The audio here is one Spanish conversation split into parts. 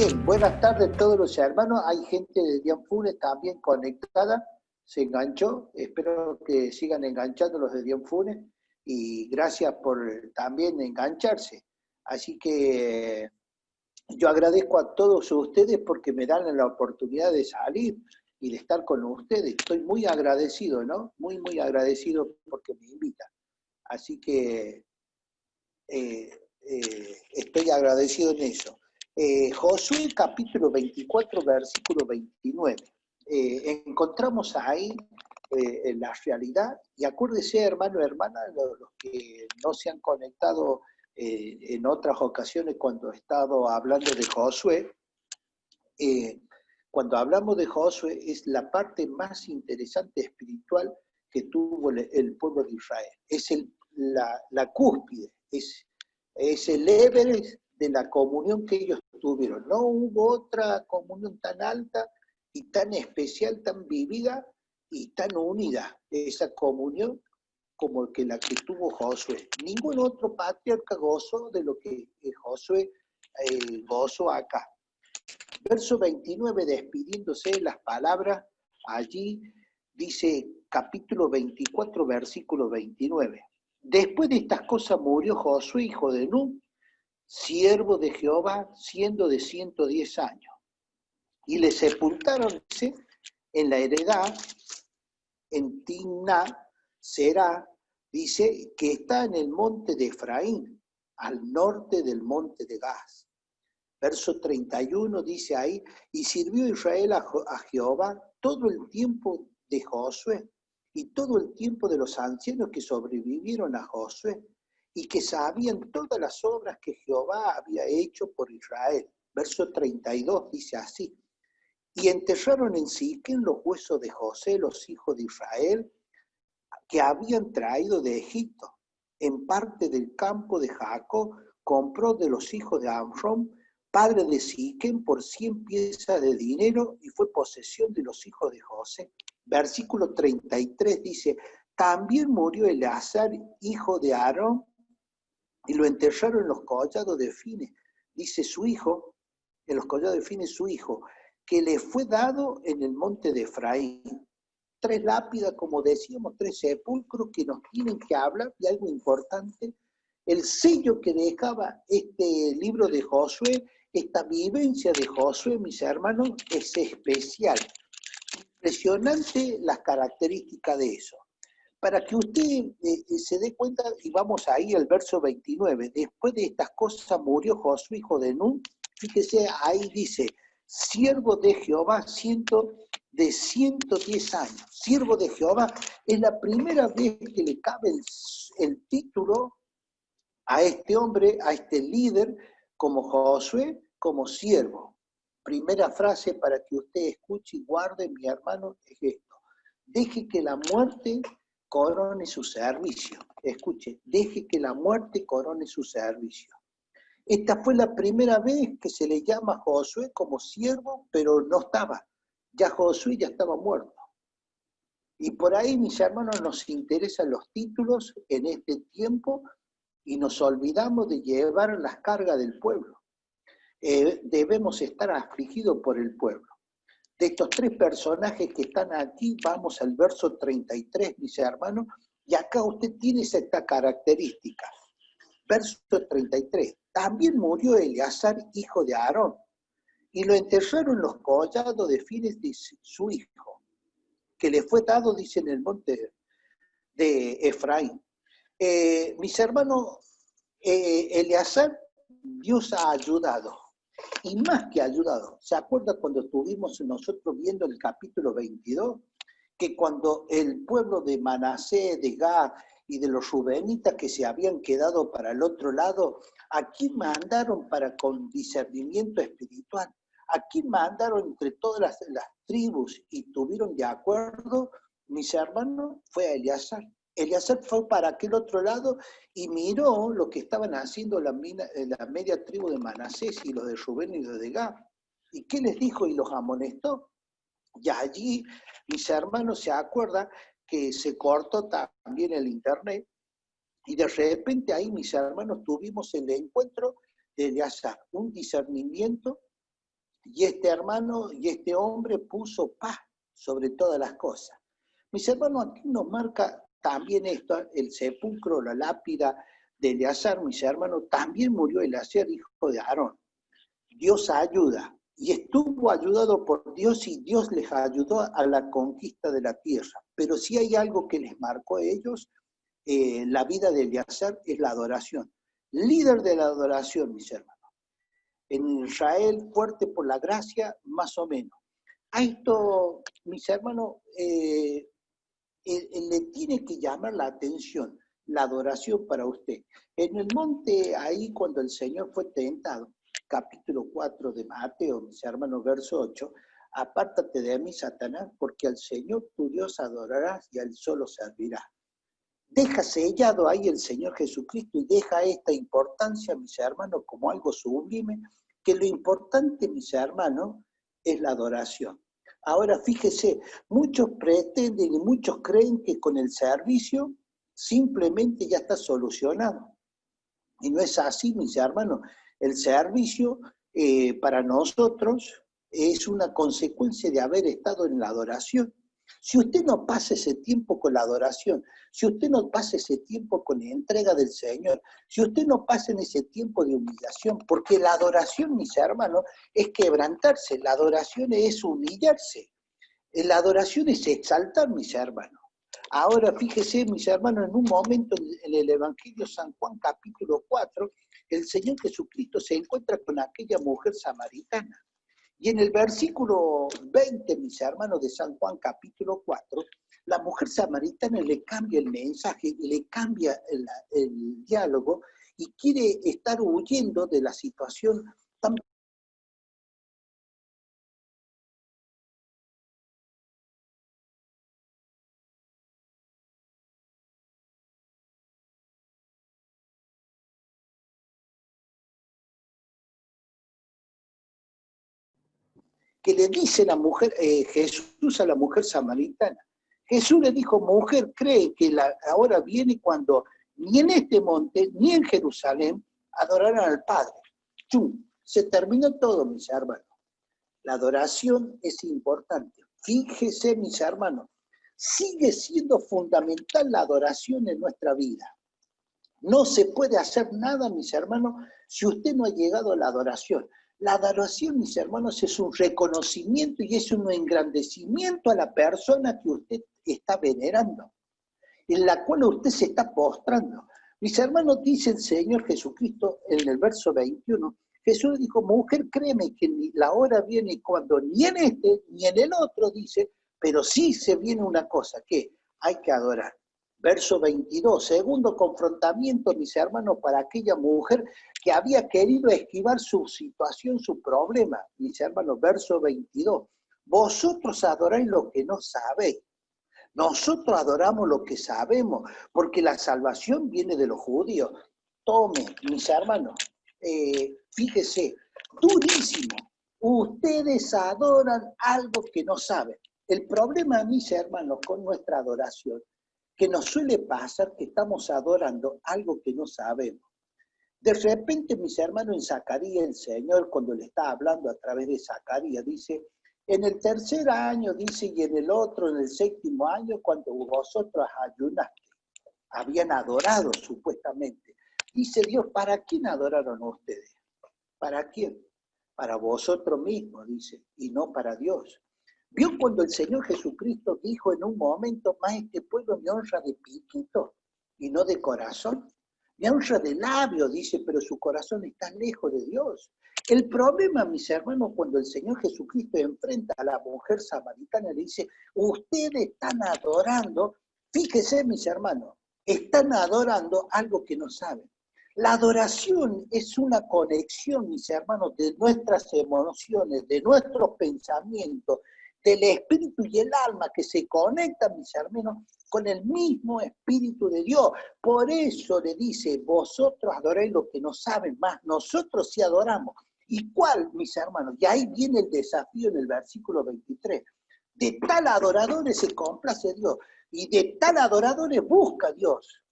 Bien, buenas tardes a todos los hermanos. Hay gente de Dianfunes también conectada, se enganchó. Espero que sigan enganchando los de Dianfunes y gracias por también engancharse. Así que yo agradezco a todos ustedes porque me dan la oportunidad de salir y de estar con ustedes. Estoy muy agradecido, ¿no? Muy, muy agradecido porque me invitan. Así que estoy agradecido en eso. Josué capítulo 24, versículo 29. Encontramos ahí la realidad, y acuérdese, hermano, hermana, los que no se han conectado en otras ocasiones cuando he estado hablando de Josué, cuando hablamos de Josué es la parte más interesante espiritual que tuvo el pueblo de Israel. Es la cúspide, es el Everest de la comunión que ellos tuvieron. No hubo otra comunión tan alta y tan especial, tan vivida y tan unida, esa comunión como la que tuvo Josué. Ningún otro patriarca gozó de lo que Josué gozó acá. Verso 29, despidiéndose las palabras, allí dice capítulo 24, versículo 29. Después de estas cosas murió Josué, hijo de Nun, siervo de Jehová, siendo de 110 años. Y le sepultaron, dice, en la heredad, en Timná, Será, dice, que está en el monte de Efraín, al norte del monte de Gaz. Verso 31 dice ahí, y sirvió Israel a Jehová todo el tiempo de Josué y todo el tiempo de los ancianos que sobrevivieron a Josué y que sabían todas las obras que Jehová había hecho por Israel. Verso 32 dice así, y enterraron en Siquem los huesos de José, los hijos de Israel, que habían traído de Egipto. En parte del campo de Jacob compró de los hijos de Amram, padre de Siquem, por 100 piezas de dinero, y fue posesión de los hijos de José. Versículo 33 dice, también murió Eleazar, hijo de Aarón, y lo enterraron en los collados de Fines. Dice su hijo, en los collados de Fines su hijo, que le fue dado en el monte de Efraín. 3 lápidas, como decíamos, 3 sepulcros que nos tienen que hablar de algo importante. El sello que dejaba este libro de Josué, esta vivencia de Josué, mis hermanos, es especial. Impresionante las características de eso. Para que usted se dé cuenta, y vamos ahí al verso 29, después de estas cosas murió Josué, hijo de Nun, fíjese, ahí dice, siervo de Jehová, de 110 años. Siervo de Jehová es la primera vez que le cabe el título a este hombre, a este líder, como Josué, como siervo. Primera frase para que usted escuche y guarde, mi hermano, es esto. Deje que la muerte corone su servicio. Escuche, deje que la muerte corone su servicio. Esta fue la primera vez que se le llama a Josué como siervo, pero no estaba. Ya Josué ya estaba muerto. Y por ahí, mis hermanos, nos interesan los títulos en este tiempo y nos olvidamos de llevar las cargas del pueblo. Debemos estar afligidos por el pueblo. De estos 3 personajes que están aquí, vamos al verso 33, mis hermanos, y acá usted tiene esta característica. Verso 33. También murió Eleazar, hijo de Aarón, y lo enterraron en los collados de Fines de su hijo, que le fue dado, dice, en el monte de Efraín. Mis hermanos, Eleazar, Dios ha ayudado, y más que ayudado. ¿Se acuerda cuando estuvimos nosotros viendo el capítulo 22? Que cuando el pueblo de Manasés, de Gad y de los rubenitas que se habían quedado para el otro lado, ¿a quién mandaron para con discernimiento espiritual? ¿A quién mandaron entre todas las tribus y tuvieron de acuerdo, mis hermanos? Fue a Eleazar. Eleazar fue para aquel otro lado y miró lo que estaban haciendo la media tribu de Manasés y los de Rubén y los de Gad. ¿Y qué les dijo? Y los amonestó. Y allí, mis hermanos, se acuerdan que se cortó también el internet y de repente ahí, mis hermanos, tuvimos el encuentro de Eleazar, un discernimiento Y este hermano y este hombre puso paz sobre todas las cosas. Mis hermanos, aquí nos marca también esto, el sepulcro, la lápida de Eleazar, mis hermanos, también murió Eleazar, hijo de Aarón. Dios ayuda, y estuvo ayudado por Dios y Dios les ayudó a la conquista de la tierra. Pero si hay algo que les marcó a ellos, la vida de Eleazar es la adoración. Líder de la adoración, mis hermanos. En Israel, fuerte por la gracia, más o menos. A esto, mis hermanos, le tiene que llamar la atención, la adoración para usted. En el monte, ahí cuando el Señor fue tentado, capítulo 4 de Mateo, mis hermanos, verso 8, apártate de mí, Satanás, porque al Señor tu Dios adorarás y a Él solo servirás. Deja sellado ahí el Señor Jesucristo y deja esta importancia, mis hermanos, como algo sublime, que lo importante, mis hermanos, es la adoración. Ahora fíjese, muchos pretenden y muchos creen que con el servicio simplemente ya está solucionado. Y no es así, mis hermanos. El servicio para nosotros es una consecuencia de haber estado en la adoración. Si usted no pasa ese tiempo con la adoración, si usted no pasa ese tiempo con la entrega del Señor, si usted no pasa en ese tiempo de humillación, porque la adoración, mis hermanos, es quebrantarse, la adoración es humillarse, la adoración es exaltar, mis hermanos. Ahora fíjese, mis hermanos, en un momento en el Evangelio San Juan capítulo 4, el Señor Jesucristo se encuentra con aquella mujer samaritana. Y en el versículo 20, mis hermanos, de San Juan capítulo 4, la mujer samaritana le cambia el mensaje, le cambia el diálogo y quiere estar huyendo de la situación tan que le dice la mujer, Jesús a la mujer samaritana. Jesús le dijo, mujer, cree que la hora viene cuando ni en este monte, ni en Jerusalén, adorarán al Padre. ¡Chum! Se terminó todo, mis hermanos. La adoración es importante. Fíjese, mis hermanos, sigue siendo fundamental la adoración en nuestra vida. No se puede hacer nada, mis hermanos, si usted no ha llegado a la adoración. La adoración, mis hermanos, es un reconocimiento y es un engrandecimiento a la persona que usted está venerando, en la cual usted se está postrando. Mis hermanos, dice el Señor Jesucristo en el verso 21, Jesús dijo, mujer, créeme que la hora viene cuando ni en este ni en el otro, dice, pero sí se viene una cosa, que hay que adorar. Verso 22, segundo confrontamiento, mis hermanos, para aquella mujer que había querido esquivar su situación, su problema. Mis hermanos, verso 22, vosotros adoráis lo que no sabéis. Nosotros adoramos lo que sabemos, porque la salvación viene de los judíos. Tome, mis hermanos, fíjese, durísimo. Ustedes adoran algo que no saben. El problema, mis hermanos, con nuestra adoración, que nos suele pasar que estamos adorando algo que no sabemos. De repente, mis hermanos, en Zacarías, el Señor, cuando le está hablando a través de Zacarías, dice, en el tercer año, dice, y en el otro, en el séptimo año, cuando vosotros ayunaste, habían adorado supuestamente. Dice Dios, ¿para quién adoraron ustedes? ¿Para quién? Para vosotros mismos, dice, y no para Dios. ¿Vio cuando el Señor Jesucristo dijo en un momento, más este pueblo me honra de piquito y no de corazón? Me honra de labio, dice, pero su corazón está lejos de Dios. El problema, mis hermanos, cuando el Señor Jesucristo enfrenta a la mujer samaritana, le dice, ustedes están adorando, fíjese, mis hermanos, están adorando algo que no saben. La adoración es una conexión, mis hermanos, de nuestras emociones, de nuestros pensamientos, del espíritu y el alma que se conectan, mis hermanos, con el mismo espíritu de Dios. Por eso le dice, vosotros adoráis lo que no saben más, nosotros sí adoramos. ¿Y cuál, mis hermanos? Y ahí viene el desafío en el versículo 23. De tal adoradores se complace Dios, y de tal adoradores busca Dios.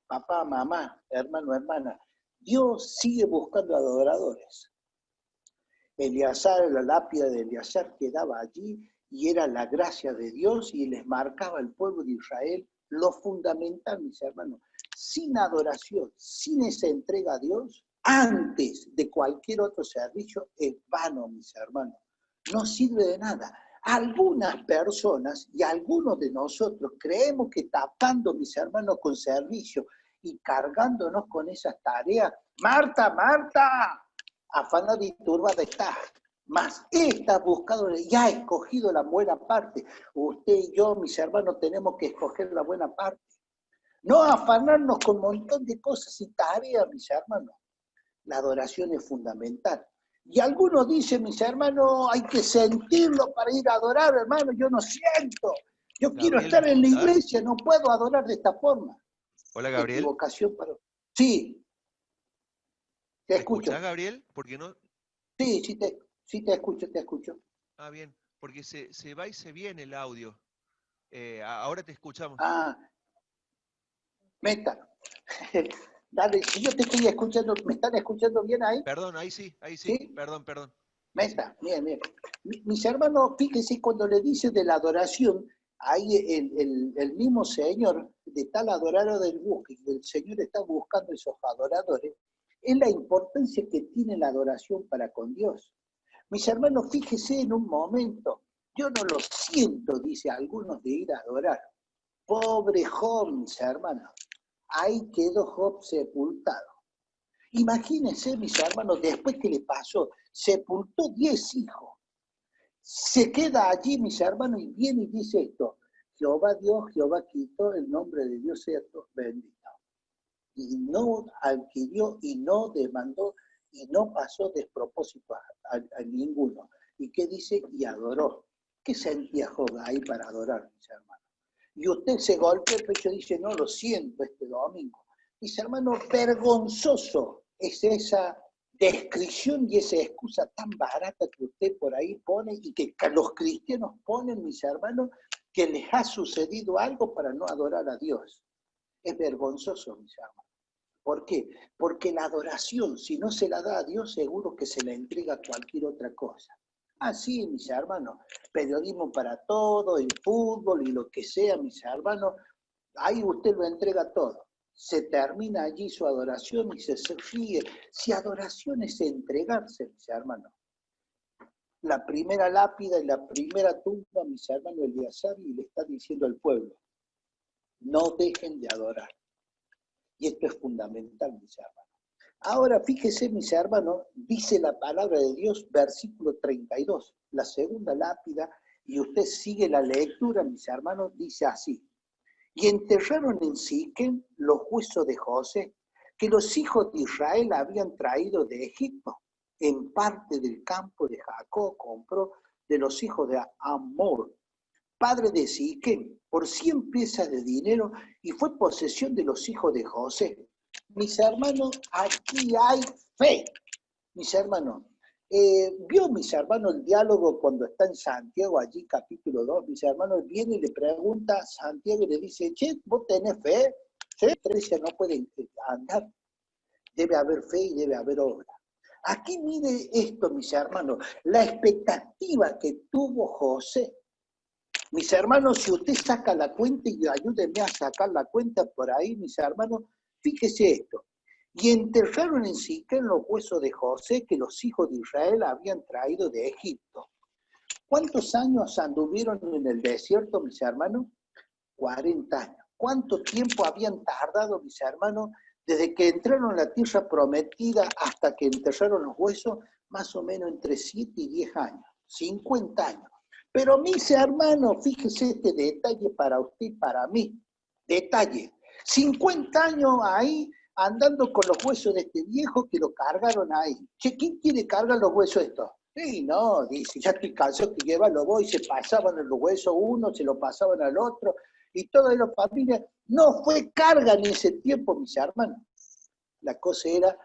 Papá, mamá, hermano, hermana, Dios sigue buscando adoradores. Eleazar, la lápida de Eleazar quedaba allí y era la gracia de Dios y les marcaba al pueblo de Israel lo fundamental, mis hermanos. Sin adoración, sin esa entrega a Dios, antes de cualquier otro servicio, es vano, mis hermanos. No sirve de nada. Algunas personas y algunos de nosotros creemos que tapando, mis hermanos, con servicio y cargándonos con esas tareas, Marta, Marta, afanada y turbada está. Mas está buscado, ya ha escogido la buena parte. Usted y yo, mis hermanos, tenemos que escoger la buena parte. No afanarnos con un montón de cosas y tareas, mis hermanos. La adoración es fundamental. Y algunos dicen, mis hermanos, hay que sentirlo para ir a adorar, hermano. Yo no siento. Yo quiero Gabriel, estar ¿me en la escuchás? iglesia, no puedo adorar de esta forma. Hola, Gabriel. Equivocación para... Sí, te ¿Me escucho. escuchás, Gabriel? Porque no... Sí, sí te escucho, te escucho. Ah, bien. Porque se va y se viene el audio. Ahora te escuchamos. Ah, Meta. Dale, si yo te estoy escuchando, ¿me están escuchando bien ahí? Perdón, ahí sí, ahí sí. ¿Sí? Perdón, perdón. Ahí sí. Meta, bien, bien. Mis hermanos, fíjense, cuando le dice de la adoración, ahí el mismo Señor, de tal adorador del busque, el Señor está buscando esos adoradores, es la importancia que tiene la adoración para con Dios. Mis hermanos, fíjense en un momento, yo no lo siento, dice algunos, de ir a adorar. Pobre Job, mis hermanos, ahí quedó Job sepultado. Imagínense, mis hermanos, después que le pasó, sepultó 10 hijos. Se queda allí, mis hermanos, y viene y dice esto: Jehová dio, Jehová quitó, el nombre de Dios sea bendito. Y no adquirió y no demandó y no pasó despropósito a ninguno. ¿Y qué dice? Y adoró. ¿Qué sentía Job ahí para adorar, mis hermanos? Y usted se golpea el pecho y dice, no lo siento este domingo. Mis hermanos, vergonzoso es esa descripción y esa excusa tan barata que usted por ahí pone y que los cristianos ponen, mis hermanos, que les ha sucedido algo para no adorar a Dios. Es vergonzoso, mis hermanos. ¿Por qué? Porque la adoración, si no se la da a Dios, seguro que se la entrega a cualquier otra cosa. Así, mis hermanos, periodismo para todo, el fútbol y lo que sea, mis hermanos, ahí usted lo entrega todo. Se termina allí su adoración y se ríe. Si adoración es entregarse, mis hermanos. La primera lápida y la primera tumba, mis hermanos, Eleazar, y le está diciendo al pueblo, no dejen de adorar. Y esto es fundamental, mis hermanos. Ahora, fíjese, mis hermanos, dice la palabra de Dios, versículo 32, la segunda lápida, y usted sigue la lectura, mis hermanos, dice así: y enterraron en Siquem los huesos de José, que los hijos de Israel habían traído de Egipto. En parte del campo de Jacob compró de los hijos de Amor, padre de Siquem, por 100 piezas de dinero, y fue posesión de los hijos de José. Mis hermanos, aquí hay fe. Mis hermanos, vio, mis hermanos, el diálogo cuando está en Santiago, allí capítulo 2, mis hermanos, viene y le pregunta a Santiago y le dice, che, ¿vos tenés fe? Sí, iglesia no puede andar, debe haber fe y debe haber obra. Aquí mire esto, mis hermanos, la expectativa que tuvo José. Mis hermanos, si usted saca la cuenta, y ayúdenme a sacar la cuenta por ahí, mis hermanos, fíjese esto. Y enterraron en Siquem los huesos de José que los hijos de Israel habían traído de Egipto. ¿Cuántos años anduvieron en el desierto, mis hermanos? 40 años. ¿Cuánto tiempo habían tardado, mis hermanos, desde que entraron a la tierra prometida hasta que enterraron los huesos? Más o menos entre 7 y 10 años, 50 años. Pero mis hermanos, fíjese este detalle para usted y para mí. Detalle. 50 años ahí andando con los huesos de este viejo que lo cargaron ahí. Che, ¿quién quiere cargar los huesos estos? Sí, no, dice, ya estoy cansado que lleva los boys, se pasaban los huesos uno, se lo pasaban al otro, y toda la familia. No fue carga en ese tiempo, mis hermanos. La cosa era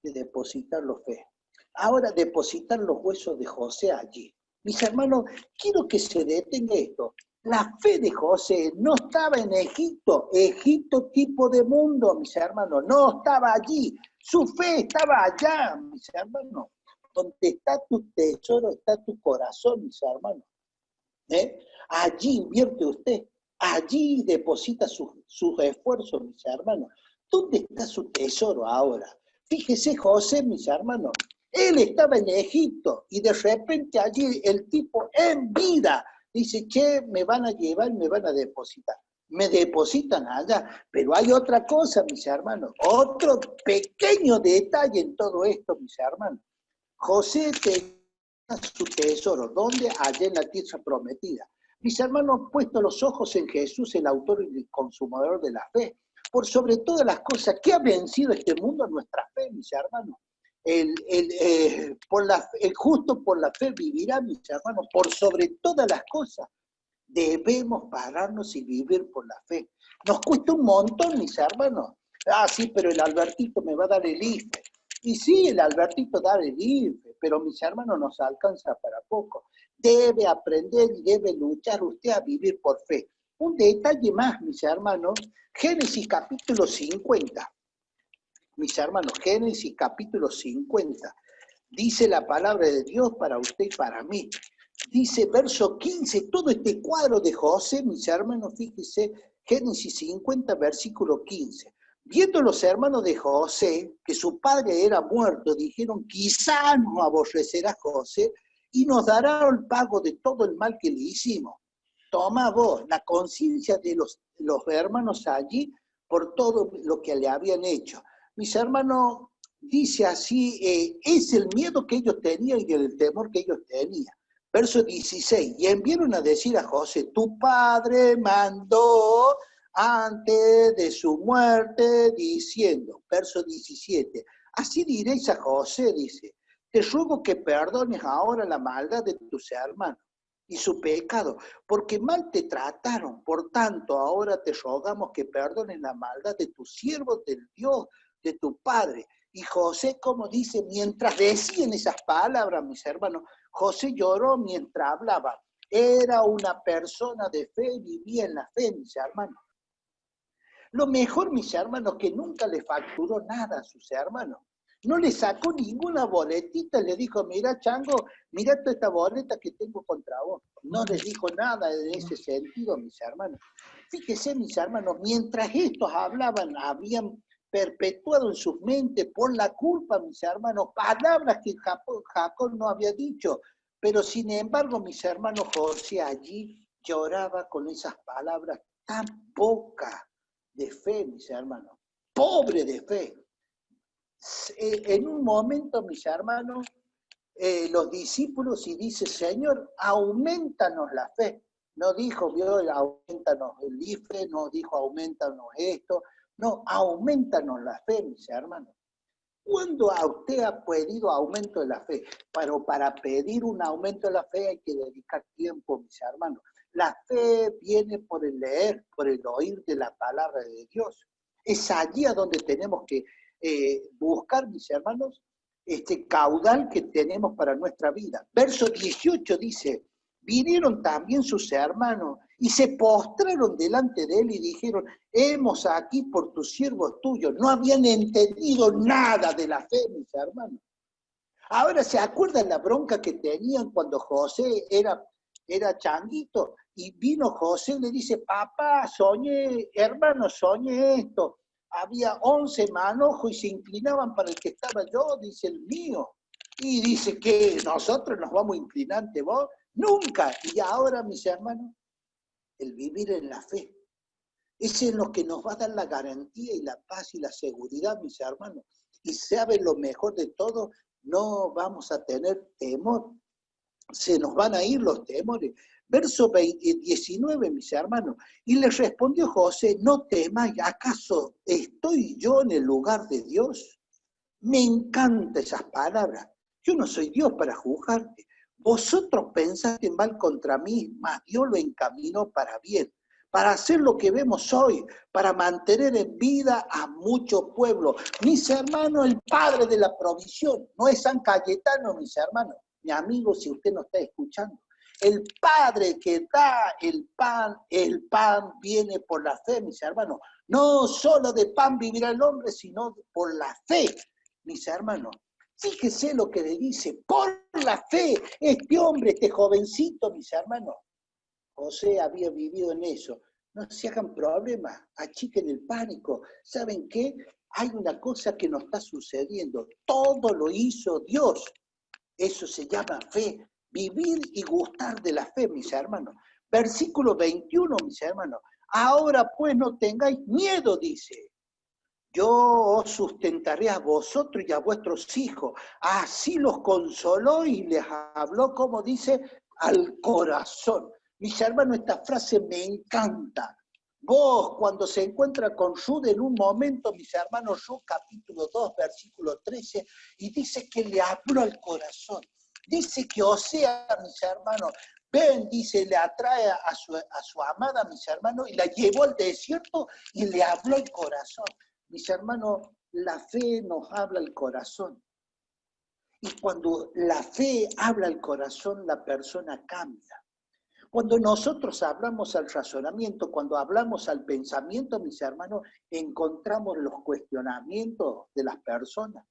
de depositar los fe. Ahora, depositar los huesos de José allí. Mis hermanos, quiero que se detenga esto. La fe de José no estaba en Egipto, Egipto tipo de mundo, mis hermanos, no estaba allí. Su fe estaba allá, mis hermanos. Donde está tu tesoro, está tu corazón, mis hermanos. Allí invierte usted, allí deposita sus esfuerzos, mis hermanos. ¿Dónde está su tesoro ahora? Fíjese José, mis hermanos, él estaba en Egipto y de repente allí el tipo en vida dice, che, me van a llevar y me van a depositar. Me depositan allá, pero hay otra cosa, mis hermanos, otro pequeño detalle en todo esto, mis hermanos. José tenía su tesoro, ¿dónde? Allá en la tierra prometida. Mis hermanos, puesto los ojos en Jesús, el autor y el consumador de la fe, por sobre todas las cosas, ¿qué ha vencido este mundo? Nuestra fe, mis hermanos. El justo por la fe vivirá, mis hermanos, por sobre todas las cosas. Debemos pararnos y vivir por la fe. Nos cuesta un montón, mis hermanos. Ah, sí, pero el Albertito me va a dar el IFE. Y sí, el Albertito da el IFE, pero mis hermanos nos alcanza para poco. Debe aprender y debe luchar usted a vivir por fe. Un detalle más, mis hermanos, Génesis capítulo 50. Mis hermanos, Génesis capítulo 50. Dice la palabra de Dios para usted y para mí. Dice verso 15, todo este cuadro de José, mis hermanos, fíjense, Génesis 50, versículo 15. Viendo los hermanos de José que su padre era muerto, dijeron, quizá nos aborrecerá José y nos dará el pago de todo el mal que le hicimos. Toma vos la conciencia de los hermanos allí por todo lo que le habían hecho. Mis hermanos, dice así, es el miedo que ellos tenían y el temor que ellos tenían. Verso 16, y enviaron a decir a José, tu padre mandó antes de su muerte, diciendo, verso 17, así diréis a José, dice, te ruego que perdones ahora la maldad de tus hermanos y su pecado, porque mal te trataron, por tanto ahora te rogamos que perdones la maldad de tus siervos, del Dios de tu padre. Y José, como dice, mientras decían esas palabras, mis hermanos, José lloró mientras hablaba. Era una persona de fe, vivía en la fe, mis hermanos. Lo mejor, mis hermanos, que nunca le facturó nada a sus hermanos. No le sacó ninguna boletita, le dijo, mira, Chango, mira toda esta boleta que tengo contra vos. No les dijo nada en ese sentido, mis hermanos. Fíjese, mis hermanos, mientras estos hablaban, habían perpetuado en sus mentes por la culpa, mis hermanos, palabras que Jacob no había dicho. Pero sin embargo, mis hermanos, José allí lloraba con esas palabras tan pocas de fe, mis hermanos, pobre de fe. En un momento, mis hermanos, los discípulos y dice, Señor, aumentanos la fe. No dijo, aumentanos el IFE, no dijo, aumentanos esto. No, aumentanos la fe, mis hermanos. ¿Cuándo a usted ha pedido aumento de la fe? Pero para pedir un aumento de la fe hay que dedicar tiempo, mis hermanos. La fe viene por el leer, por el oír de la palabra de Dios. Es allí a donde tenemos que buscar, mis hermanos, este caudal que tenemos para nuestra vida. Verso 18 dice, vinieron también sus hermanos y se postraron delante de él y dijeron, hemos aquí por tus siervos tuyos. No habían entendido nada de la fe, mis hermanos. Ahora se acuerdan la bronca que tenían cuando José era changuito y vino José y le dice, papá, soñé, hermano, soñé esto. Había 11 manojos y se inclinaban para el que estaba yo, dice el mío. Y dice que nosotros nos vamos a inclinar ante vos. Nunca. Y ahora, mis hermanos, el vivir en la fe. Ese es lo que nos va a dar la garantía y la paz y la seguridad, mis hermanos. Y saben lo mejor de todo, no vamos a tener temor. Se nos van a ir los temores. Verso 19, mis hermanos. Y les respondió José, no temáis, ¿acaso estoy yo en el lugar de Dios? Me encantan esas palabras. Yo no soy Dios para juzgarte. Vosotros pensaste mal contra mí, mas Dios lo encaminó para bien, para hacer lo que vemos hoy, para mantener en vida a mucho pueblo. Mis hermanos, el Padre de la provisión, no es San Cayetano, mis hermanos, mi amigo, si usted no está escuchando. El Padre que da el pan viene por la fe, mis hermanos. No solo de pan vivirá el hombre, sino por la fe, mis hermanos. Fíjese lo que le dice, por la fe, este hombre, este jovencito, mis hermanos, José había vivido en eso. No se hagan problemas, achiquen el pánico. ¿Saben qué? Hay una cosa que nos está sucediendo. Todo lo hizo Dios. Eso se llama fe. Vivir y gustar de la fe, mis hermanos. Versículo 21, mis hermanos. Ahora pues no tengáis miedo, dice. Yo os sustentaré a vosotros y a vuestros hijos. Así los consoló y les habló, como dice, al corazón. Mis hermanos, esta frase me encanta. Vos, cuando se encuentra con Ruth en un momento, mis hermanos, Ruth capítulo 2, versículo 13, y dice que le habló al corazón. Dice que Osea, mis hermanos, ven, dice, le atrae a su amada, mis hermanos, y la llevó al desierto y le habló al corazón. Mis hermanos, la fe nos habla al corazón. Y cuando la fe habla al corazón, la persona cambia. Cuando nosotros hablamos al razonamiento, cuando hablamos al pensamiento, mis hermanos, encontramos los cuestionamientos de las personas,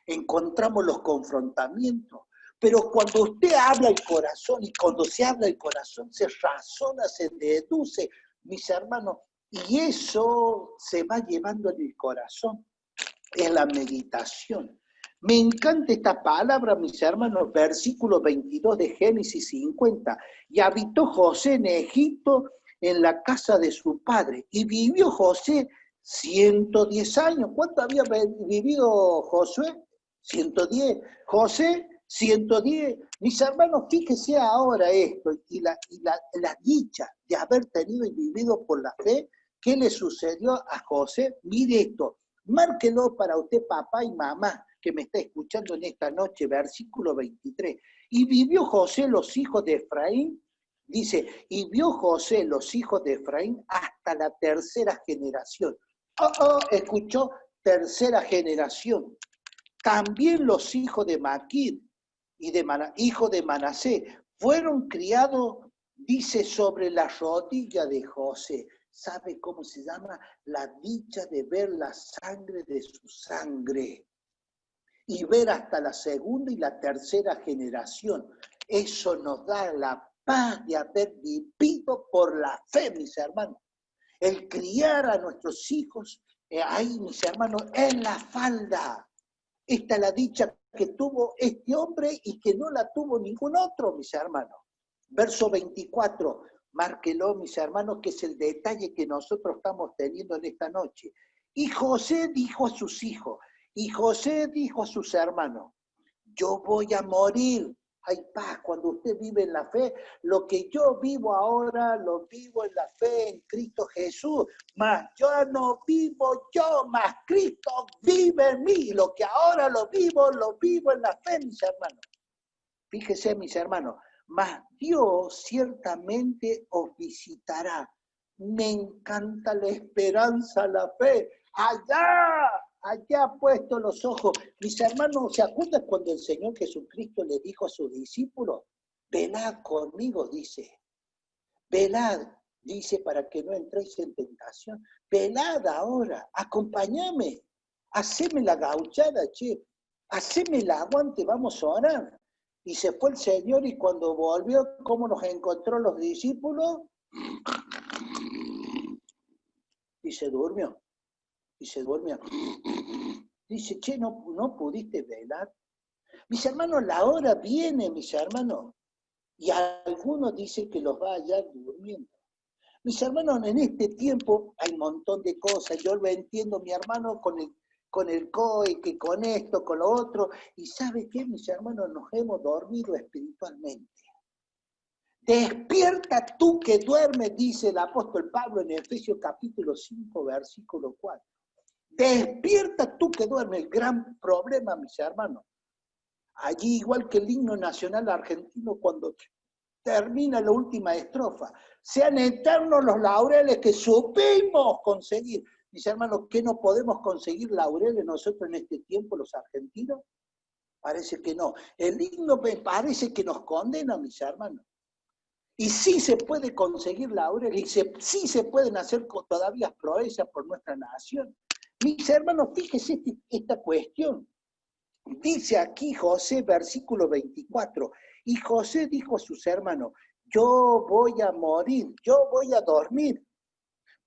encontramos los confrontamientos. Pero cuando usted habla al corazón, y cuando se habla al corazón, se razona, se deduce, mis hermanos, y eso se va llevando en el corazón, en la meditación. Me encanta esta palabra, mis hermanos, versículo 22 de Génesis 50. Y habitó José en Egipto, en la casa de su padre. Y vivió José 110 años. ¿Cuánto había vivido Josué? 110. José, 110. Mis hermanos, fíjense ahora esto, y la dicha de haber tenido y vivido por la fe. ¿Qué le sucedió a José? Mire esto, márquelo para usted, papá y mamá, que me está escuchando en esta noche, versículo 23. Y vivió José los hijos de Efraín, dice, y vio José los hijos de Efraín hasta la tercera generación. Escuchó, tercera generación. También los hijos de Maquir y hijo de Manasés fueron criados, dice, sobre la rodilla de José. ¿Sabe cómo se llama? La dicha de ver la sangre de su sangre. Y ver hasta la segunda y la tercera generación. Eso nos da la paz de haber vivido por la fe, mis hermanos. El criar a nuestros hijos, ahí, mis hermanos, en la falda. Esta es la dicha que tuvo este hombre y que no la tuvo ningún otro, mis hermanos. Verso 24, márquelo, mis hermanos, que es el detalle que nosotros estamos teniendo en esta noche. Y José dijo a sus hijos, y José dijo a sus hermanos, yo voy a morir. Hay paz cuando usted vive en la fe. Lo que yo vivo ahora, lo vivo en la fe en Cristo Jesús. Mas yo no vivo yo, mas Cristo vive en mí. Lo que ahora lo vivo en la fe, mis hermanos. Fíjese, mis hermanos, mas Dios ciertamente os visitará. Me encanta la esperanza, la fe. Allá ha puesto los ojos. Mis hermanos, ¿se acuerdan cuando el Señor Jesucristo le dijo a sus discípulos? Velad conmigo, dice. Velad, dice, para que no entréis en tentación. Velad ahora, acompáñame. Haceme la gauchada, che. Haceme el aguante, vamos a orar. Y se fue el Señor y cuando volvió, ¿cómo nos encontró los discípulos? Y se durmió. Y se durmió. Dice, che, no pudiste velar. Mis hermanos, la hora viene, mis hermanos. Y algunos dicen que los va a hallar durmiendo. Mis hermanos, en este tiempo hay un montón de cosas. Yo lo entiendo, mi hermano, con el COE, que con esto, con lo otro. Y ¿sabe qué, mis hermanos? Nos hemos dormido espiritualmente. Despierta tú que duermes, dice el apóstol Pablo en Efesios capítulo 5, versículo 4. Despierta tú que duermes. El gran problema, mis hermanos. Allí, igual que el himno nacional argentino, cuando termina la última estrofa, sean eternos los laureles que supimos conseguir. Mis hermanos, ¿qué no podemos conseguir laureles nosotros en este tiempo, los argentinos? Parece que no. El himno me parece que nos condena, mis hermanos. Y sí se puede conseguir laureles, y sí se pueden hacer todavía proezas por nuestra nación. Mis hermanos, fíjense esta cuestión. Dice aquí José, versículo 24, y José dijo a sus hermanos, yo voy a morir, yo voy a dormir,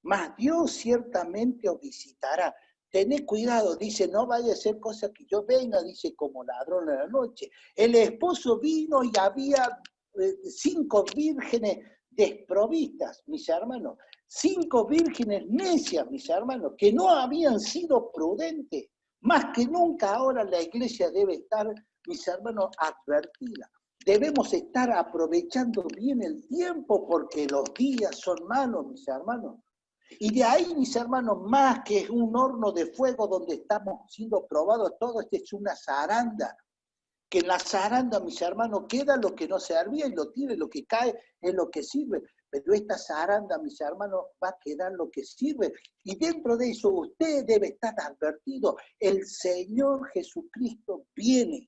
mas Dios ciertamente os visitará. Tened cuidado, dice, no vaya a ser cosa que yo venga, dice, como ladrón en la noche. El esposo vino y había 5 vírgenes desprovistas, mis hermanos. 5 vírgenes necias, mis hermanos, que no habían sido prudentes. Más que nunca ahora la iglesia debe estar, mis hermanos, advertida. Debemos estar aprovechando bien el tiempo porque los días son malos, mis hermanos. Y de ahí, mis hermanos, más que un horno de fuego donde estamos siendo probados, todo esto es una zaranda. Que en la zaranda, mis hermanos, queda lo que no servía y lo tira, lo que cae es lo que sirve. Pero esta zaranda, mis hermanos, va a quedar lo que sirve. Y dentro de eso usted debe estar advertido. El Señor Jesucristo viene,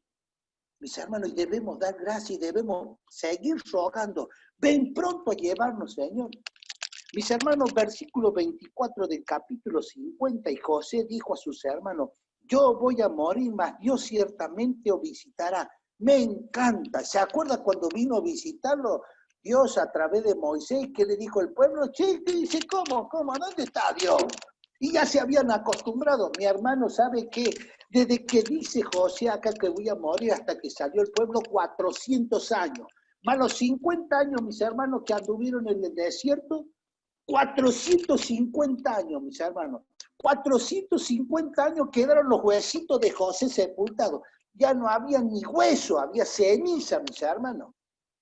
mis hermanos, y debemos dar gracias y debemos seguir rogando. Ven pronto a llevarnos, Señor. Mis hermanos, versículo 24 del capítulo 50, y José dijo a sus hermanos, yo voy a morir, mas Dios ciertamente os visitará. Me encanta. ¿Se acuerda cuando vino a visitarlo Dios a través de Moisés, que le dijo al pueblo? Che, dice, ¿cómo? ¿Dónde está Dios? Y ya se habían acostumbrado. Mi hermano sabe que desde que dice José acá que voy a morir hasta que salió el pueblo, 400 años. Más los 50 años, mis hermanos, que anduvieron en el desierto, 450 años, mis hermanos. 450 años quedaron los huesitos de José sepultados. Ya no había ni hueso, había ceniza, mis hermanos.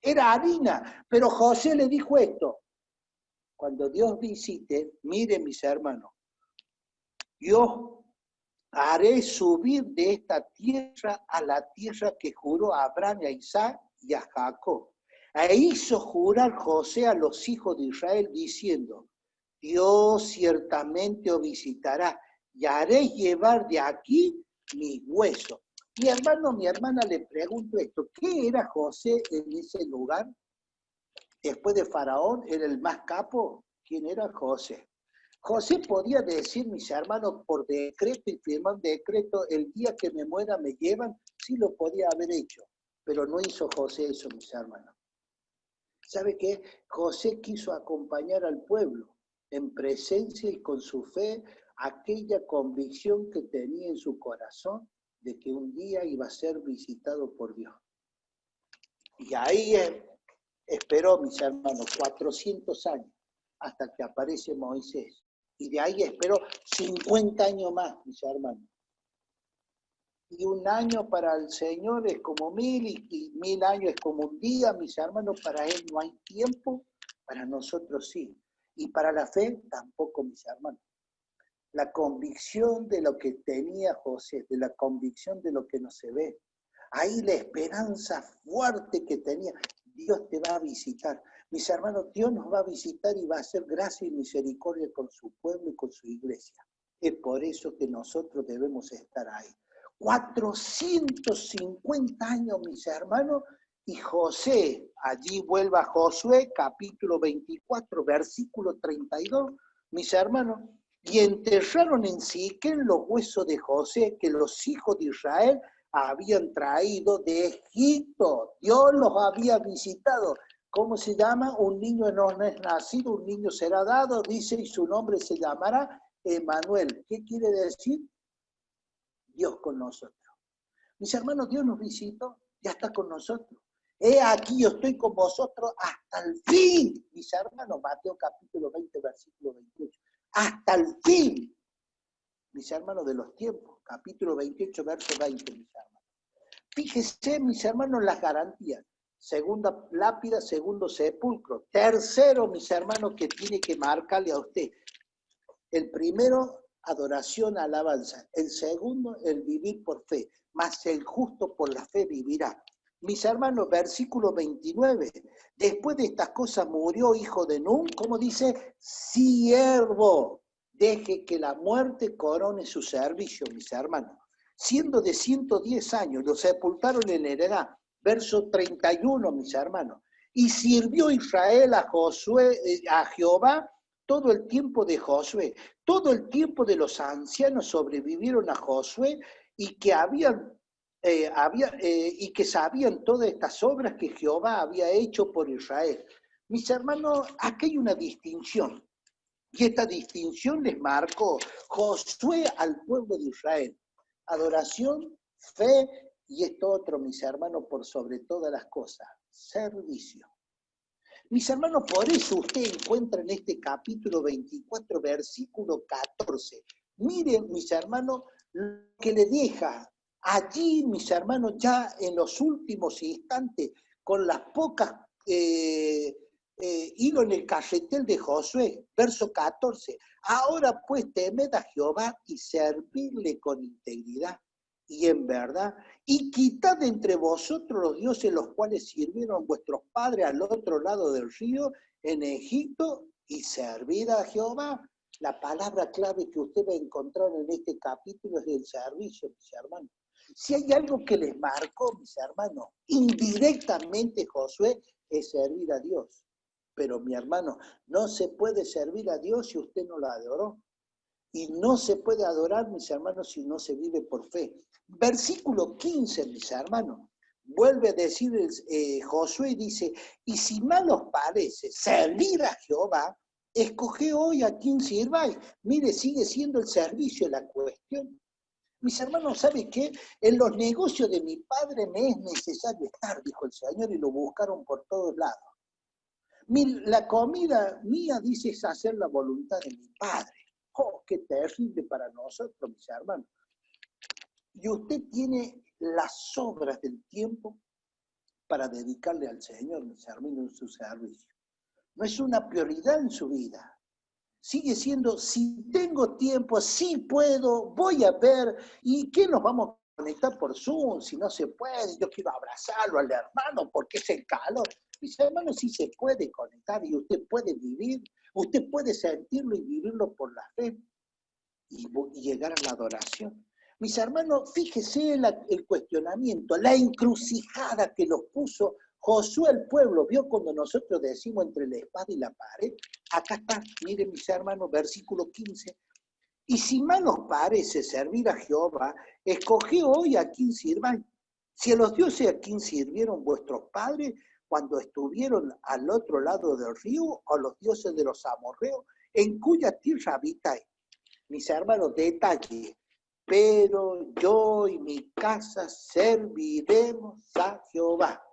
Era harina. Pero José le dijo esto. Cuando Dios visite, miren, mis hermanos, yo haré subir de esta tierra a la tierra que juró a Abraham, a Isaac y a Jacob. E hizo jurar José a los hijos de Israel diciendo, Dios ciertamente os visitará y haré llevar de aquí mis huesos. Mi hermano, mi hermana, le pregunto esto, ¿qué era José en ese lugar? Después de Faraón, ¿era el más capo? ¿Quién era José? José podía decir, mis hermanos, por decreto y firmar un decreto, el día que me muera me llevan, sí lo podía haber hecho, pero no hizo José eso, mis hermanos. ¿Sabe qué? José quiso acompañar al pueblo en presencia y con su fe, aquella convicción que tenía en su corazón de que un día iba a ser visitado por Dios. Y ahí esperó, mis hermanos, 400 años hasta que aparece Moisés. Y de ahí esperó 50 años más, mis hermanos. Y un año para el Señor es como 1000, y 1000 años es como un día, mis hermanos. Para Él no hay tiempo, para nosotros sí. Y para la fe tampoco, mis hermanos. La convicción de lo que tenía José, de la convicción de lo que no se ve. Ahí la esperanza fuerte que tenía. Dios te va a visitar. Mis hermanos, Dios nos va a visitar y va a hacer gracia y misericordia con su pueblo y con su iglesia. Es por eso que nosotros debemos estar ahí. 450 años, mis hermanos, y José, allí vuelva a Josué, capítulo 24, versículo 32, mis hermanos, y enterraron en Siquem los huesos de José que los hijos de Israel habían traído de Egipto. Dios los había visitado. ¿Cómo se llama? Un niño no es nacido, un niño será dado, dice, y su nombre se llamará Emmanuel. ¿Qué quiere decir? Dios con nosotros. Mis hermanos, Dios nos visitó, ya está con nosotros. He aquí, yo estoy con vosotros hasta el fin. Mis hermanos, Mateo capítulo 20, versículo 28. Hasta el fin. Mis hermanos de los tiempos, capítulo 28, verso 20, mis hermanos. Fíjese, mis hermanos, las garantías. Segunda lápida, segundo sepulcro. Tercero, mis hermanos, que tiene que marcarle a usted. El primero, adoración, alabanza. El segundo, el vivir por fe. Mas el justo por la fe vivirá. Mis hermanos, versículo 29. Después de estas cosas murió hijo de Nun, como dice, siervo. Deje que la muerte corone su servicio, mis hermanos. Siendo de 110 años, lo sepultaron en heredad. Verso 31, mis hermanos. Y sirvió Israel a Josué, a Jehová, todo el tiempo de Josué. Todo el tiempo de los ancianos sobrevivieron a Josué y que habían y que sabían todas estas obras que Jehová había hecho por Israel. Mis hermanos, aquí hay una distinción, y esta distinción les marcó Josué al pueblo de Israel. Adoración, fe, y esto otro, mis hermanos, por sobre todas las cosas, servicio. Mis hermanos, por eso usted encuentra en este capítulo 24, versículo 14. Miren, mis hermanos, lo que le deja allí, mis hermanos, ya en los últimos instantes, con las pocas hilo en el carretel de Josué, verso 14. Ahora pues temed a Jehová y servirle con integridad y en verdad, y quitad entre vosotros los dioses los cuales sirvieron vuestros padres al otro lado del río, en Egipto, y servid a Jehová. La palabra clave que usted va a encontrar en este capítulo es el servicio, mis hermanos. Si hay algo que les marcó, mis hermanos, indirectamente Josué, es servir a Dios. Pero, mi hermano, no se puede servir a Dios si usted no lo adoró. Y no se puede adorar, mis hermanos, si no se vive por fe. Versículo 15, mis hermanos, vuelve a decir Josué y dice, y si mal os parece servir a Jehová, escoge hoy a quien sirváis. Mire, sigue siendo el servicio la cuestión. Mis hermanos, ¿sabe qué? En los negocios de mi padre me es necesario estar, dijo el Señor, y lo buscaron por todos lados. La comida mía, dice, es hacer la voluntad de mi padre. ¡Oh, qué terrible para nosotros, mis hermanos! Y usted tiene las obras del tiempo para dedicarle al Señor, mis hermanos, en su servicio. No es una prioridad en su vida. Sigue siendo, si tengo tiempo, si puedo, voy a ver. ¿Y qué nos vamos a conectar por Zoom? Si no se puede, yo quiero abrazarlo al hermano porque es el calor. Mis hermanos, sí se puede conectar y usted puede vivir, usted puede sentirlo y vivirlo por la fe y llegar a la adoración. Mis hermanos, fíjese el cuestionamiento, la encrucijada que los puso Josué al pueblo. ¿Vio cuando nosotros decimos entre la espada y la pared? Acá está, miren mis hermanos, versículo 15. Y si mal os parece servir a Jehová, escoged hoy a quien sirvan. Si a los dioses a quien sirvieron vuestros padres cuando estuvieron al otro lado del río, o a los dioses de los amorreos, en cuya tierra habitáis. Mis hermanos, detalle. Pero yo y mi casa serviremos a Jehová.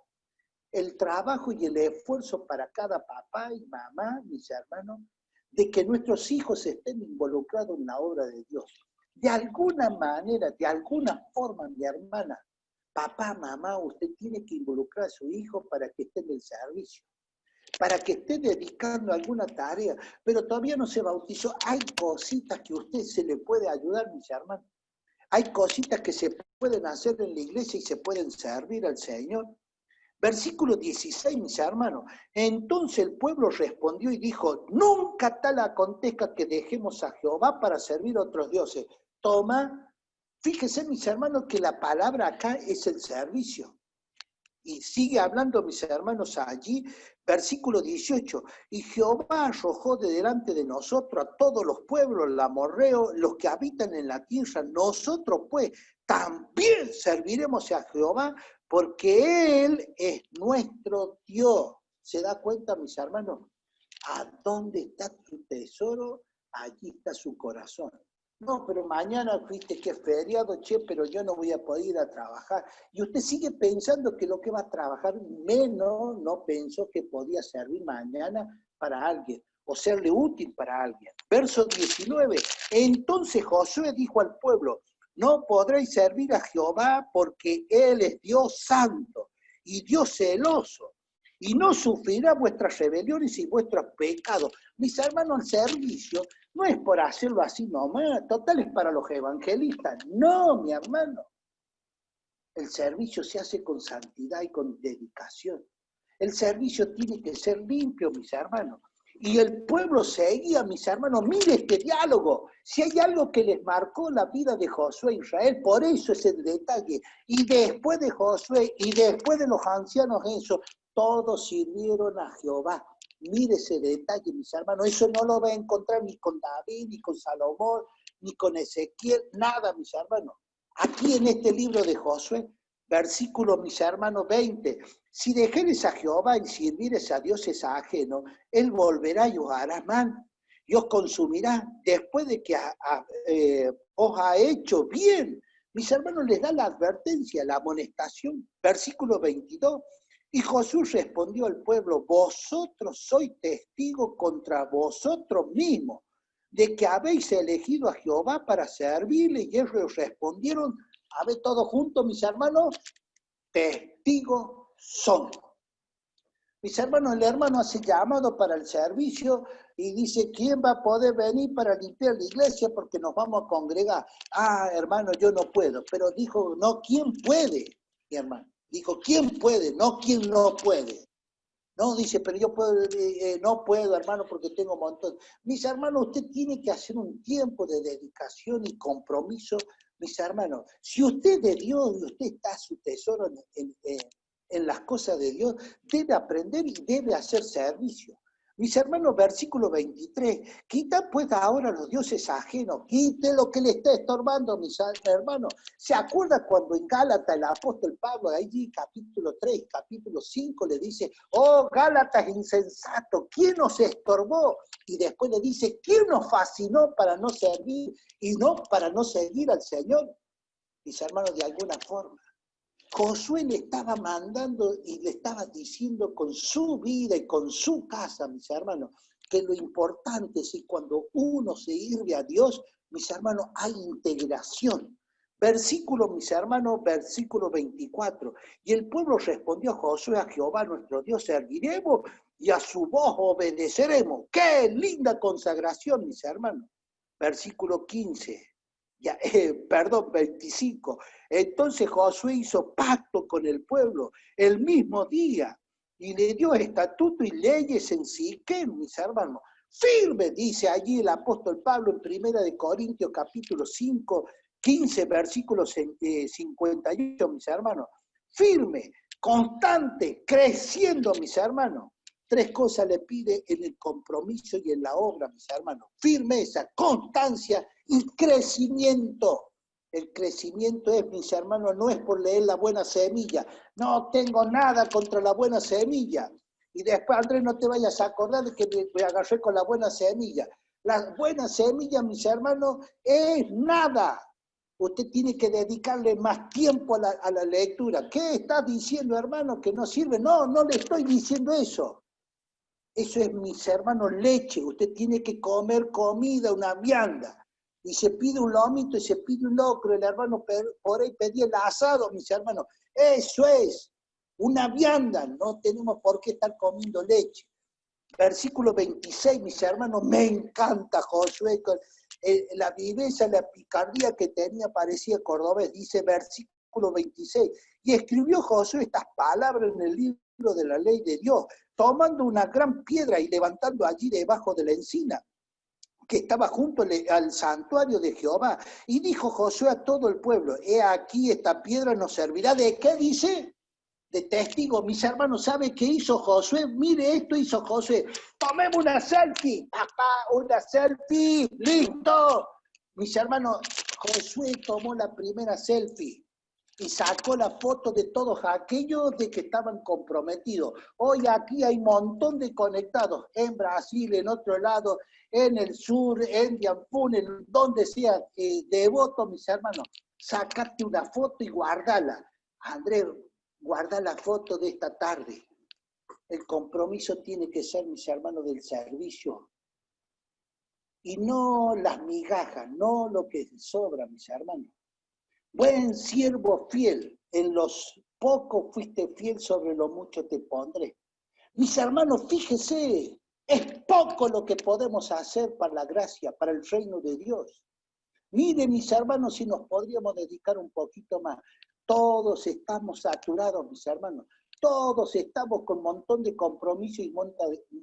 El trabajo y el esfuerzo para cada papá y mamá, mis hermanos, de que nuestros hijos estén involucrados en la obra de Dios. De alguna manera, de alguna forma, mi hermana, papá, mamá, usted tiene que involucrar a su hijo para que esté en el servicio, para que esté dedicando alguna tarea, pero todavía no se bautizó. Hay cositas que a usted se le puede ayudar, mis hermanos. Hay cositas que se pueden hacer en la iglesia y se pueden servir al Señor. Versículo 16, mis hermanos. Entonces el pueblo respondió y dijo, nunca tal acontezca que dejemos a Jehová para servir a otros dioses. Toma, fíjense, mis hermanos, que la palabra acá es el servicio. Y sigue hablando, mis hermanos, allí, versículo 18. Y Jehová arrojó de delante de nosotros a todos los pueblos, el amorreo, los que habitan en la tierra. Nosotros, pues, también serviremos a Jehová, porque Él es nuestro Dios. ¿Se da cuenta, mis hermanos? ¿A dónde está tu tesoro? Allí está su corazón. No, pero mañana, viste que es feriado, che, pero yo no voy a poder ir a trabajar. Y usted sigue pensando que lo que va a trabajar menos, no pensó que podía servir mañana para alguien, o serle útil para alguien. Verso 19, entonces Josué dijo al pueblo, no podréis servir a Jehová porque Él es Dios santo y Dios celoso, y no sufrirá vuestras rebeliones y vuestros pecados. Mis hermanos, el servicio no es por hacerlo así nomás, total es para los evangelistas. No, mi hermano. El servicio se hace con santidad y con dedicación. El servicio tiene que ser limpio, mis hermanos. Y el pueblo seguía, mis hermanos, mire este diálogo. Si hay algo que les marcó la vida de Josué e Israel, por eso es el detalle. Y después de Josué y después de los ancianos eso, todos sirvieron a Jehová. Mire ese detalle, mis hermanos. Eso no lo va a encontrar ni con David, ni con Salomón, ni con Ezequiel, nada, mis hermanos. Aquí en este libro de Josué, Versículo, mis hermanos, 20. Si dejares a Jehová y sirvieres a dioses ajenos, él volverá y os hará mal, y os consumirá después de que os ha hecho bien. Mis hermanos, les da la advertencia, la amonestación. Versículo 22. Y Josué respondió al pueblo, vosotros sois testigos contra vosotros mismos, de que habéis elegido a Jehová para servirle. Y ellos respondieron, a ver todos juntos, mis hermanos, testigos son. Mis hermanos, el hermano hace llamado para el servicio y dice, ¿quién va a poder venir para limpiar la iglesia? Porque nos vamos a congregar. Ah, hermano, yo no puedo. Pero dijo, no, ¿quién puede, mi hermano? Dijo, ¿quién puede? No, ¿quién no puede? No, dice, pero yo puedo, no puedo, hermano, porque tengo un montón. Mis hermanos, usted tiene que hacer un tiempo de dedicación y compromiso. Mis hermanos, si usted es de Dios y usted está a su tesoro en las cosas de Dios, debe aprender y debe hacer servicio. Mis hermanos, versículo 23, quita pues ahora los dioses ajenos, quite lo que le está estorbando, mis hermanos. ¿Se acuerda cuando en Gálatas el apóstol Pablo, allí capítulo 3, capítulo 5, le dice, oh Gálatas insensato, ¿quién nos estorbó? Y después le dice, ¿quién nos fascinó para no servir y no para no seguir al Señor? Mis hermanos, de alguna forma, Josué le estaba mandando y le estaba diciendo con su vida y con su casa, mis hermanos, que lo importante es que cuando uno se sirve a Dios, mis hermanos, hay integración. Versículo, mis hermanos, versículo 24. Y el pueblo respondió a Josué, a Jehová nuestro Dios serviremos y a su voz obedeceremos. ¡Qué linda consagración, mis hermanos! Versículo 15. 25. Entonces Josué hizo pacto con el pueblo el mismo día y le dio estatuto y leyes en Siquem, mis hermanos. Firme, dice allí el apóstol Pablo en 1 Corintios capítulo 5, 15, versículos 58, mis hermanos. Firme, constante, creciendo, mis hermanos. Tres cosas le pide en el compromiso y en la obra, mis hermanos. Firmeza, constancia y crecimiento. El crecimiento es, mis hermanos, no es por leer la buena semilla. No tengo nada contra la buena semilla. Y después, Andrés, no te vayas a acordar de que me agarré con la buena semilla. La buena semilla, mis hermanos, es nada. Usted tiene que dedicarle más tiempo a la lectura. ¿Qué estás diciendo, hermano, que no sirve? No, no le estoy diciendo eso. Eso es, mis hermanos, leche. Usted tiene que comer comida, una vianda. Y se pide un lomito y se pide un locro. El hermano por ahí pedía el asado, mis hermanos. Eso es una vianda. No tenemos por qué estar comiendo leche. Versículo 26, mis hermanos, me encanta Josué. La viveza, la picardía que tenía parecía cordobés. Dice versículo 26. Y escribió Josué estas palabras en el libro de la ley de Dios, tomando una gran piedra y levantando allí debajo de la encina, que estaba junto al santuario de Jehová. Y dijo Josué a todo el pueblo, he aquí esta piedra nos servirá de, ¿qué dice? De testigo. Mis hermanos, ¿sabe qué hizo Josué? Mire, esto hizo Josué. Tomemos una selfie, papá, una selfie, listo. Mis hermanos, Josué tomó la primera selfie y sacó la foto de todos aquellos de que estaban comprometidos. Hoy aquí hay un montón de conectados, en Brasil, en otro lado, en el sur, en Diampún, en donde sea, devoto, mis hermanos. Sacate una foto y guardala. Andrés, guarda la foto de esta tarde. El compromiso tiene que ser, mis hermanos, del servicio. Y no las migajas, no lo que sobra, mis hermanos. Buen siervo fiel, en los pocos fuiste fiel, sobre lo mucho te pondré. Mis hermanos, fíjese, es poco lo que podemos hacer para la gracia, para el reino de Dios. Mire, mis hermanos, si nos podríamos dedicar un poquito más. Todos estamos saturados, mis hermanos. Todos estamos con un montón de compromiso y un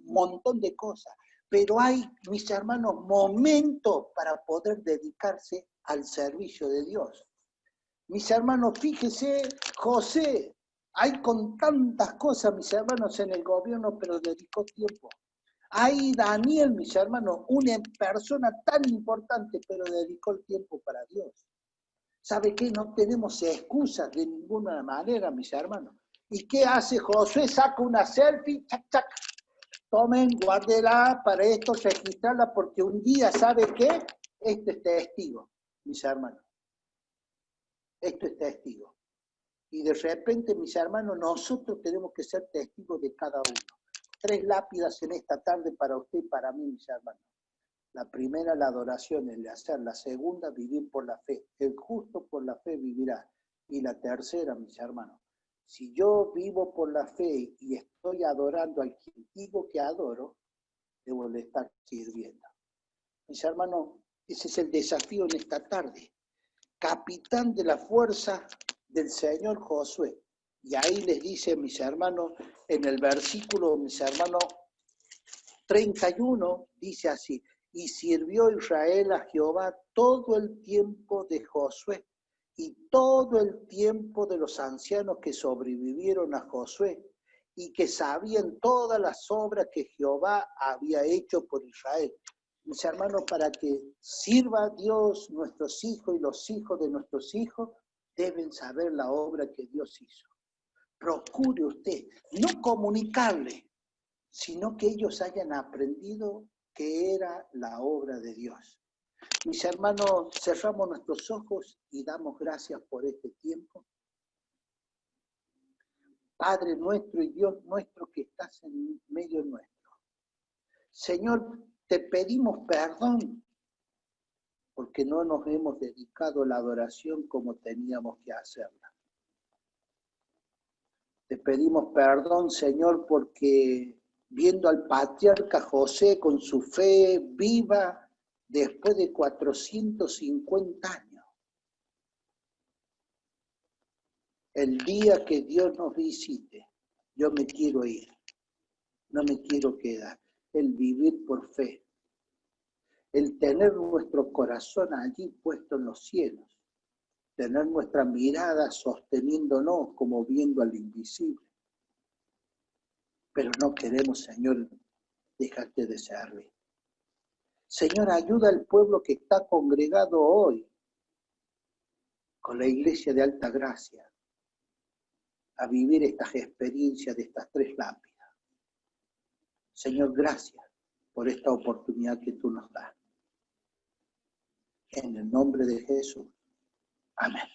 montón de cosas. Pero hay, mis hermanos, momentos para poder dedicarse al servicio de Dios. Mis hermanos, fíjese, José, hay con tantas cosas, mis hermanos, en el gobierno, pero dedicó tiempo. Hay Daniel, mis hermanos, una persona tan importante, pero dedicó el tiempo para Dios. ¿Sabe qué? No tenemos excusas de ninguna manera, mis hermanos. ¿Y qué hace Josué? Saca una selfie, chac, chac. Tomen, guárdela para esto, registrarla, porque un día, ¿sabe qué? Esto es testigo, mis hermanos. Esto es testigo. Y de repente, mis hermanos, nosotros tenemos que ser testigos de cada uno. 3 lápidas en esta tarde para usted y para mí, mis hermanos. La primera, la adoración, el de hacer. La segunda, vivir por la fe. El justo por la fe vivirá. Y la tercera, mis hermanos, si yo vivo por la fe y estoy adorando al quien digo que adoro, debo de estar sirviendo. Mis hermanos, ese es el desafío en esta tarde. Capitán de la fuerza del Señor Josué. Y ahí les dice, mis hermanos, en el versículo, mis hermanos, 31, dice así: y sirvió Israel a Jehová todo el tiempo de Josué y todo el tiempo de los ancianos que sobrevivieron a Josué y que sabían todas las obras que Jehová había hecho por Israel. Mis hermanos, para que sirva a Dios, nuestros hijos y los hijos de nuestros hijos deben saber la obra que Dios hizo. Procure usted no comunicarle, sino que ellos hayan aprendido que era la obra de Dios. Mis hermanos, cerramos nuestros ojos y damos gracias por este tiempo. Padre nuestro y Dios nuestro que estás en medio nuestro. Señor, te pedimos perdón porque no nos hemos dedicado a la adoración como teníamos que hacerla. Te pedimos perdón, Señor, porque viendo al patriarca José con su fe viva después de 450 años, el día que Dios nos visite, yo me quiero ir, no me quiero quedar. El vivir por fe, el tener nuestro corazón allí puesto en los cielos, tener nuestra mirada sosteniéndonos como viendo al invisible. Pero no queremos, Señor, dejarte de serle. Señor, ayuda al pueblo que está congregado hoy con la Iglesia de Alta Gracia a vivir estas experiencias de estas 3 lápidas. Señor, gracias por esta oportunidad que tú nos das. En el nombre de Jesús. Amén.